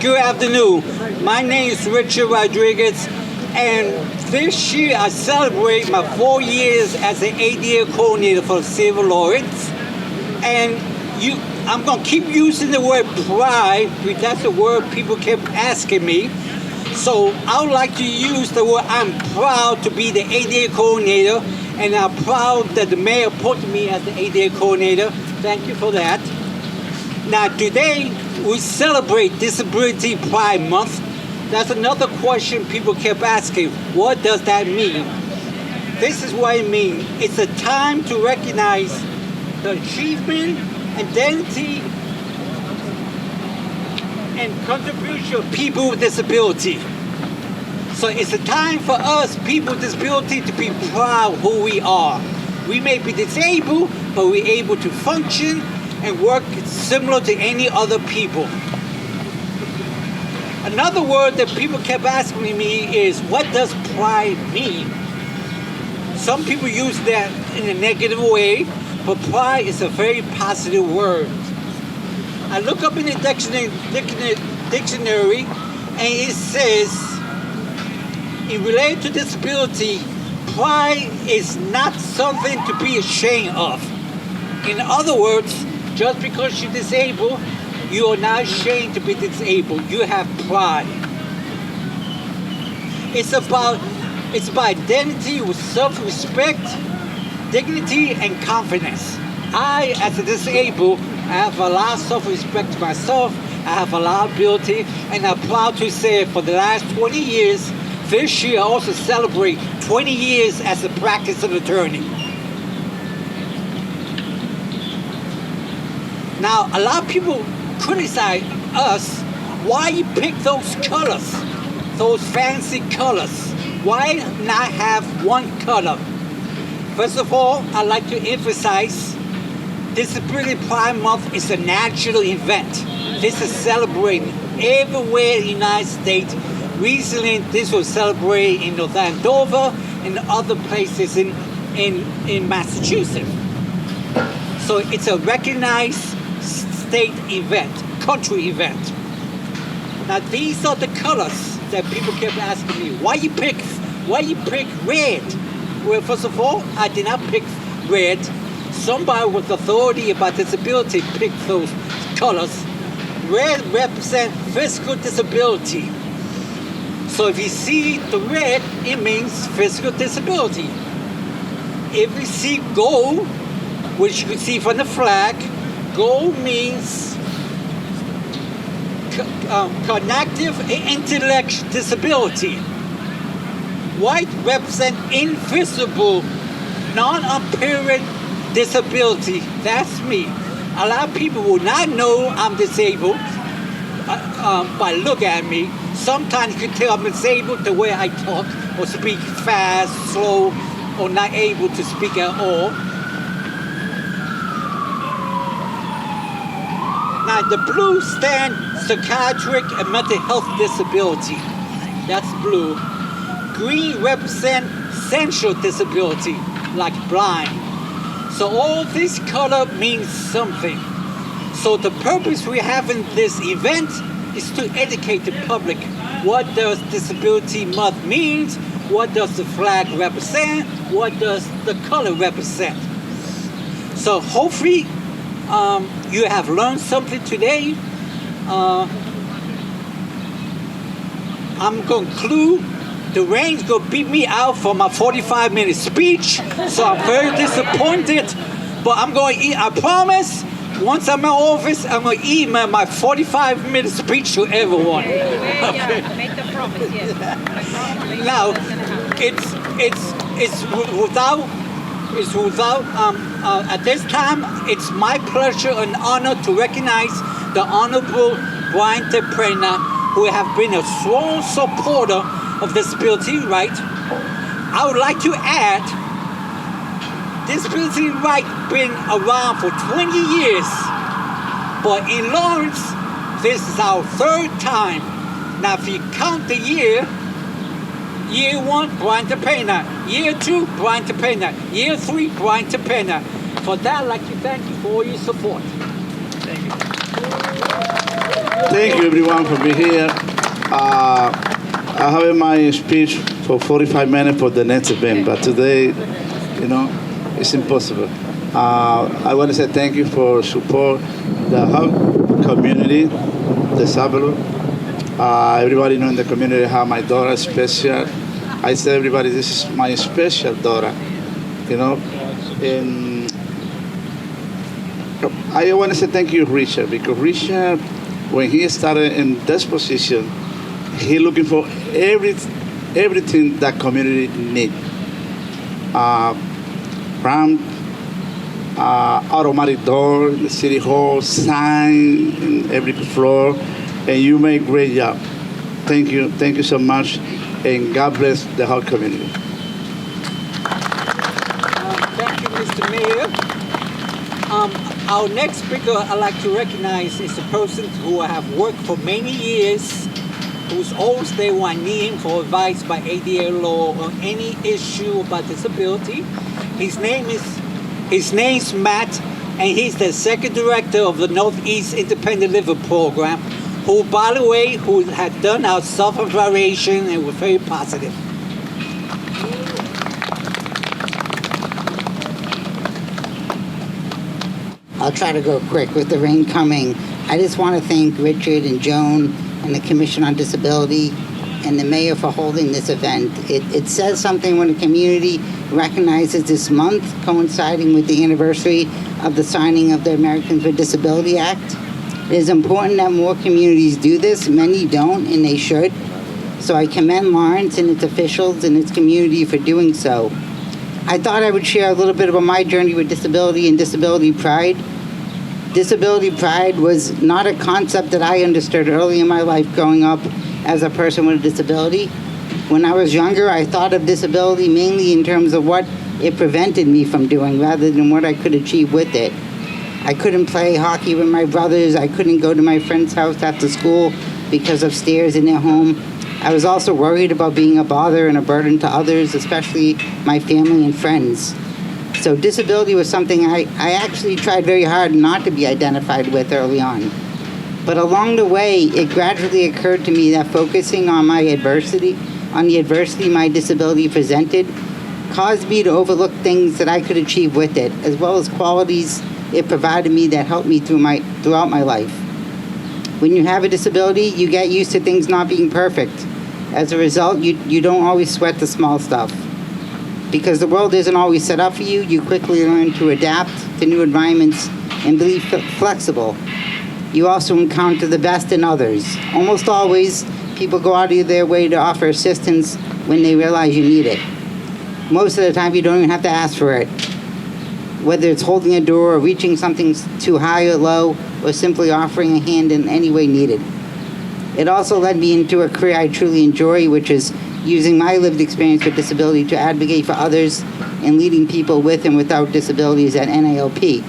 Good afternoon. My name is Richard Rodriguez, and this year I celebrate my 4 years as an ADA coordinator for Civil Lawrence. And I'm going to keep using the word pride, because that's the word people kept asking me. So I would like to use the word I'm proud to be the ADA coordinator, and I'm proud that the mayor appointed me as the ADA coordinator. Thank you for that. Now today we celebrate Disability Pride Month. That's another question people kept asking. What does that mean? This is what it means. It's a time to recognize the achievement, identity, and contribution of people with disability. So it's a time for us, people with disability, to be proud of who we are. We may be disabled, but we're able to function and work similar to any other people. Another word that people kept asking me is, what does pride mean? Some people use that in a negative way, but pride is a very positive word. I look up in the dictionary, and it says, in relation to disability, pride is not something to be ashamed of. In other words, just because you're disabled, you are not ashamed to be disabled. You have pride. It's about identity with self-respect, dignity, and confidence. I, as a disabled, I have a lot of self-respect to myself. I have a lot of ability, and I'm proud to say for the last 20 years, this year I also celebrate 20 years as a practicing attorney. Now, a lot of people criticize us. Why you pick those colors, those fancy colors? Why not have one color? First of all, I'd like to emphasize Disability Pride Month is a national event. This is celebrated everywhere in the United States. Recently, this was celebrated in North Andover and other places in Massachusetts. So it's a recognized state event, country event. Now these are the colors that people kept asking me. Why you pick red? Well, first of all, I did not pick red. Somebody with authority about disability picked those colors. Red represents physical disability. So if you see the red, it means physical disability. If you see gold, which you can see from the flag, gold means cognitive and intellectual disability. White represents invisible, non-apparent disability. That's me. A lot of people will not know I'm disabled by looking at me. Sometimes you can tell I'm disabled the way I talk or speak fast, slow, or not able to speak at all. Now the blue stands psychiatric and mental health disability. That's blue. Green represents sensual disability, like blind. So all this color means something. So the purpose we have in this event is to educate the public. What does Disability Month mean? What does the flag represent? What does the color represent? So hopefully you have learned something today. I'm going to conclude. The rain's going to beat me out for my 45-minute speech, so I'm very disappointed. But I'm going to eat, I promise, once I'm in office, I'm going to eat my 45-minute speech to everyone. Okay. Make the promise, yes. Now, it's without, at this time, it's my pleasure and honor to recognize the Honorable Brian Teprena, who have been a strong supporter of disability rights. I would like to add, disability rights been around for 20 years, but in Lawrence, this is our third time. Now, if you count the year 1, Brian Teprena, year 2, Brian Teprena, year 3, Brian Teprena. For that, I'd like to thank you for your support. Thank you. Thank you, everyone, for being here. I have my speech for 45 minutes for the next event, but today, it's impossible. I want to say thank you for support the whole community, the Salvador. Everybody know in the community how my daughter is special. I say everybody, this is my special daughter, And I want to say thank you, Richard, because Richard, when he started in this position, he looking for everything that community need. Ramp, automatic door, the city hall, sign in every floor, and you make a great job. Thank you so much, and God bless the whole community. Thank you, Mr. Mayor. Our next speaker I'd like to recognize is a person who have worked for many years, who's always there when needing for advice by ADA law on any issue about disability. His name's Matt, and he's the second director of the Northeast Independent Living Program, who, by the way, who had done our self-evaluation and was very positive. I'll try to go quick with the rain coming. I just want to thank Richard and Joan and the Commission on Disability and the mayor for holding this event. It says something when a community recognizes this month, coinciding with the anniversary of the signing of the Americans with Disability Act. It is important that more communities do this. Many don't, and they should. So I commend Lawrence and its officials and its community for doing so. I thought I would share a little bit about my journey with disability and disability pride. Disability pride was not a concept that I understood early in my life growing up as a person with a disability. When I was younger, I thought of disability mainly in terms of what it prevented me from doing rather than what I could achieve with it. I couldn't play hockey with my brothers. I couldn't go to my friend's house after school because of stairs in their home. I was also worried about being a bother and a burden to others, especially my family and friends. So disability was something I actually tried very hard not to be identified with early on. But along the way, it gradually occurred to me that focusing on the adversity my disability presented, caused me to overlook things that I could achieve with it, as well as qualities it provided me that helped me throughout my life. When you have a disability, you get used to things not being perfect. As a result, you don't always sweat the small stuff. Because the world isn't always set up for you, you quickly learn to adapt to new environments and be flexible. You also encounter the best in others. Almost always, people go out of their way to offer assistance when they realize you need it. Most of the time, you don't even have to ask for it. Whether it's holding a door or reaching something too high or low, or simply offering a hand in any way needed. It also led me into a career I truly enjoy, which is using my lived experience with disability to advocate for others and leading people with and without disabilities at NALP.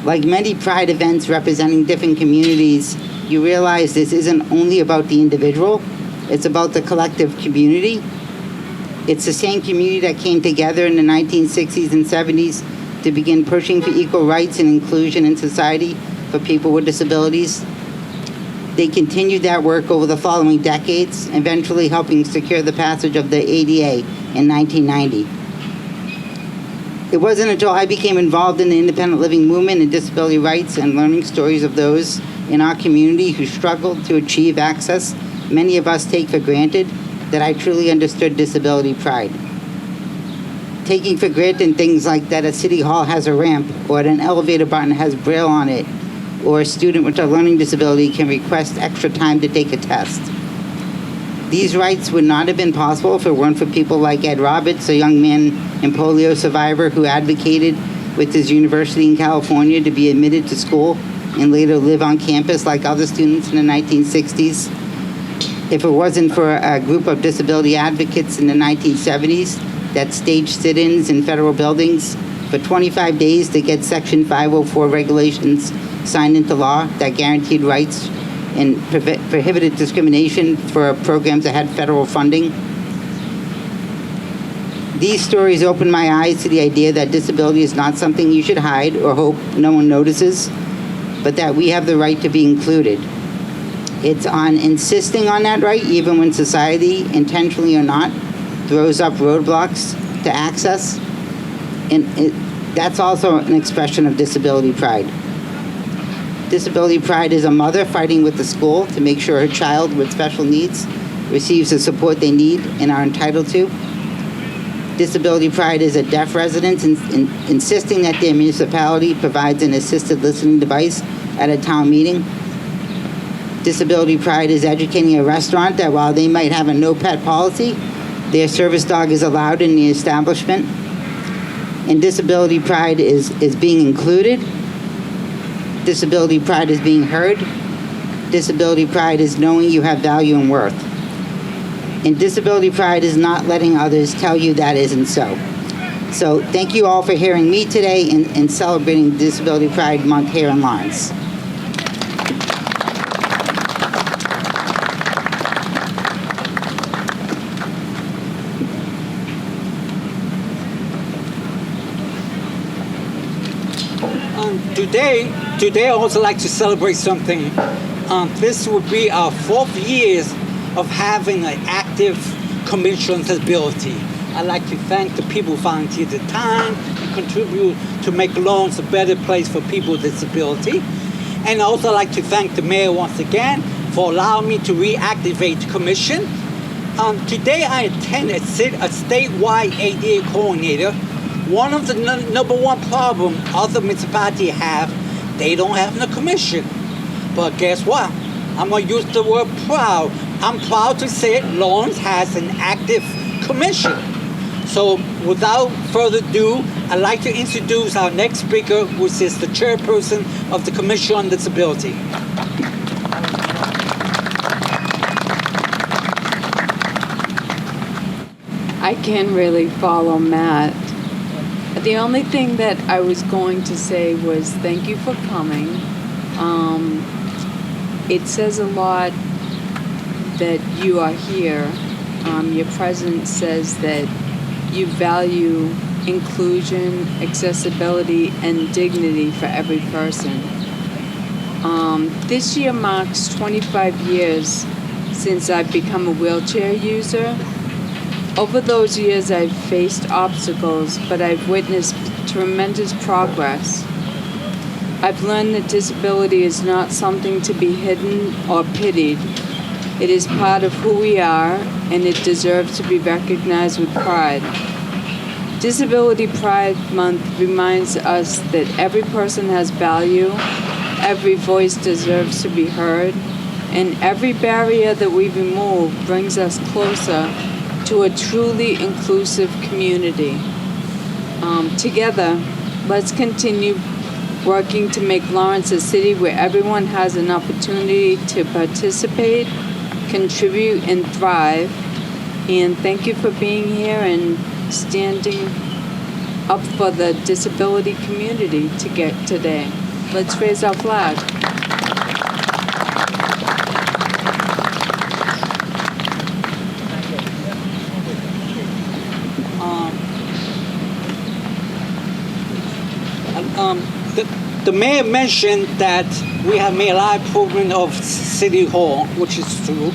Like many Pride events representing different communities, you realize this isn't only about the individual, it's about the collective community. It's the same community that came together in the 1960s and 70s to begin pushing for equal rights and inclusion in society for people with disabilities. They continued that work over the following decades, eventually helping secure the passage of the ADA in 1990. It wasn't until I became involved in the independent living movement and disability rights and learning stories of those in our community who struggled to achieve access many of us take for granted that I truly understood disability pride. Taking for granted things like that a city hall has a ramp or that an elevator button has Braille on it, or a student with a learning disability can request extra time to take a test. These rights would not have been possible if it weren't for people like Ed Roberts, a young man and polio survivor who advocated with his university in California to be admitted to school and later live on campus like other students in the 1960s. If it wasn't for a group of disability advocates in the 1970s that staged sit-ins in federal buildings for 25 days to get Section 504 regulations signed into law that guaranteed rights and prohibited discrimination for programs that had federal funding. These stories opened my eyes to the idea that disability is not something you should hide or hope no one notices. but that we have the right to be included. It's on insisting on that right, even when society, intentionally or not, throws up roadblocks to access. And that's also an expression of disability pride. Disability pride is a mother fighting with the school to make sure her child with special needs receives the support they need and are entitled to. Disability pride is a deaf resident insisting that their municipality provides an assisted listening device at a town meeting. Disability pride is educating a restaurant that while they might have a no pet policy, their service dog is allowed in the establishment. And disability pride is being included. Disability pride is being heard. Disability pride is knowing you have value and worth. And disability pride is not letting others tell you that isn't so. So thank you all for hearing me today and celebrating Disability Pride Month here in Lawrence. Today I also like to celebrate something. This will be our 4th year of having an active Commission on Disability. I'd like to thank the people who volunteered their time and contribute to make Lawrence a better place for people with disability. And I also like to thank the mayor once again for allowing me to reactivate the commission. Today I attend a statewide ADA coordinator. One of the number one problem other municipalities have, they don't have no commission. But guess what? I'm going to use the word proud. I'm proud to say Lawrence has an active commission. So without further ado, I'd like to introduce our next speaker, which is the chairperson of the Commission on Disability. I can't really follow Matt. The only thing that I was going to say was thank you for coming. It says a lot that you are here. Your presence says that you value inclusion, accessibility, and dignity for every person. This year marks 25 years since I've become a wheelchair user. Over those years, I've faced obstacles, but I've witnessed tremendous progress. I've learned that disability is not something to be hidden or pitied. It is part of who we are, and it deserves to be recognized with pride. Disability Pride Month reminds us that every person has value, every voice deserves to be heard, and every barrier that we remove brings us closer to a truly inclusive community. Together, let's continue working to make Lawrence a city where everyone has an opportunity to participate, contribute, and thrive. And thank you for being here and standing up for the disability community today. Let's raise our flag. The mayor mentioned that we have made a lot of improvement of City Hall, which is true,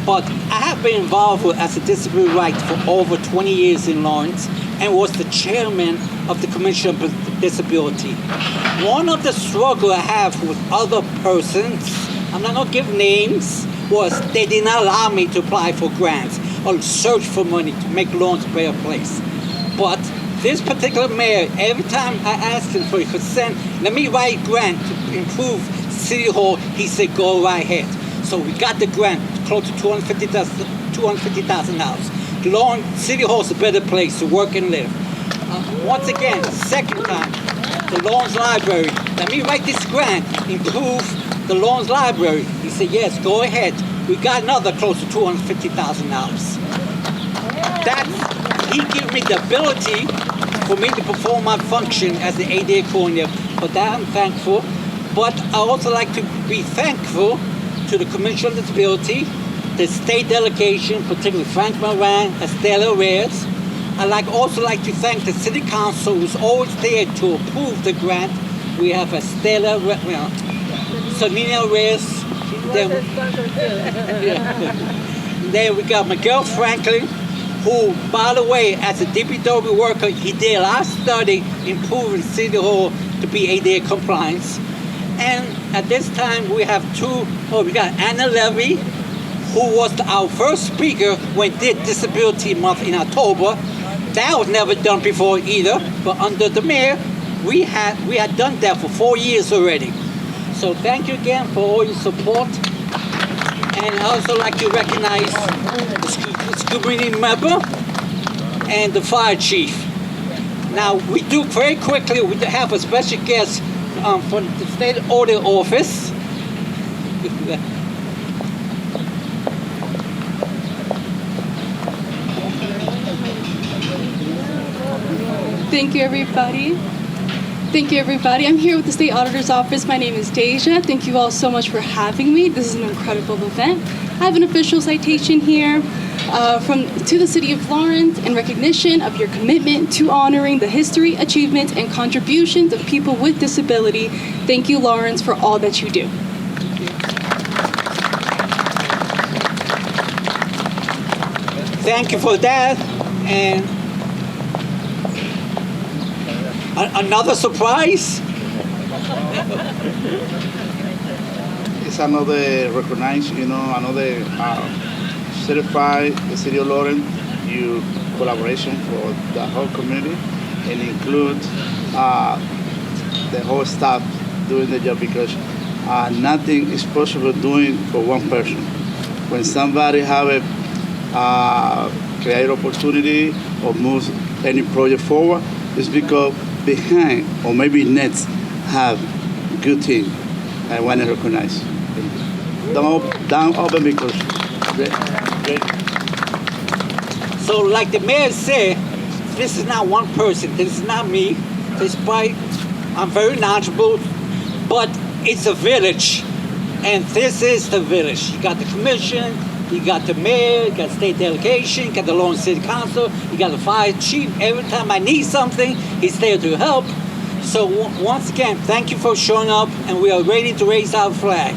but I have been involved as a disability rights for over 20 years in Lawrence and was the chairman of the Commission on Disability. One of the struggles I have with other persons, I'm not going to give names, was they did not allow me to apply for grants or search for money to make Lawrence a better place. But this particular mayor, every time I asked him for consent, let me write a grant to improve City Hall, he said, go right ahead. So we got the grant, close to $250,000. Lawrence City Hall is a better place to work and live. Once again, second time, the Lawrence Library, let me write this grant, improve the Lawrence Library. He said, yes, go ahead. We got another close to $250,000. He gave me the ability for me to perform my function as the ADA coordinator. For that, I'm thankful. But I also like to be thankful to the Commission on Disability, the state delegation, particularly Frank Moran, Estela Reyes. I'd also like to thank the City Council, who's always there to approve the grant. We have Estela, Selena Reyes. Then, then we got Miguel Franklin, who, by the way, as a DPW worker, he did a lot of study improving City Hall to be ADA compliance. And at this time, we have we got Anna Levy, who was our first speaker when we did Disability Month in October. That was never done before either, but under the mayor, we had done that for 4 years already. So thank you again for all your support. And I also like to recognize the school committee member and the fire chief. Now, we do very quickly, we have a special guest from the State Audit Office. Thank you, everybody. Thank you, everybody. I'm here with the State Auditor's Office. My name is Deja. Thank you all so much for having me. This is an incredible event. I have an official citation here to the City of Lawrence in recognition of your commitment to honoring the history, achievements, and contributions of people with disability. Thank you, Lawrence, for all that you do. Thank you for that. And another surprise? It's another recognized, another certified the City of Lawrence, your collaboration for the whole community and include the whole staff doing the job because nothing is possible doing for one person. When somebody have a create opportunity or moves any project forward, it's because behind or maybe nets have good team. I want to recognize. Don't open because great. So like the mayor said, this is not one person, this is not me, despite I'm very knowledgeable, but it's a village, and this is the village. You got the commission, you got the mayor, you got state delegation, you got the Lawrence City Council, you got the fire chief. Every time I need something, he's there to help. So once again, thank you for showing up, and we are ready to raise our flag.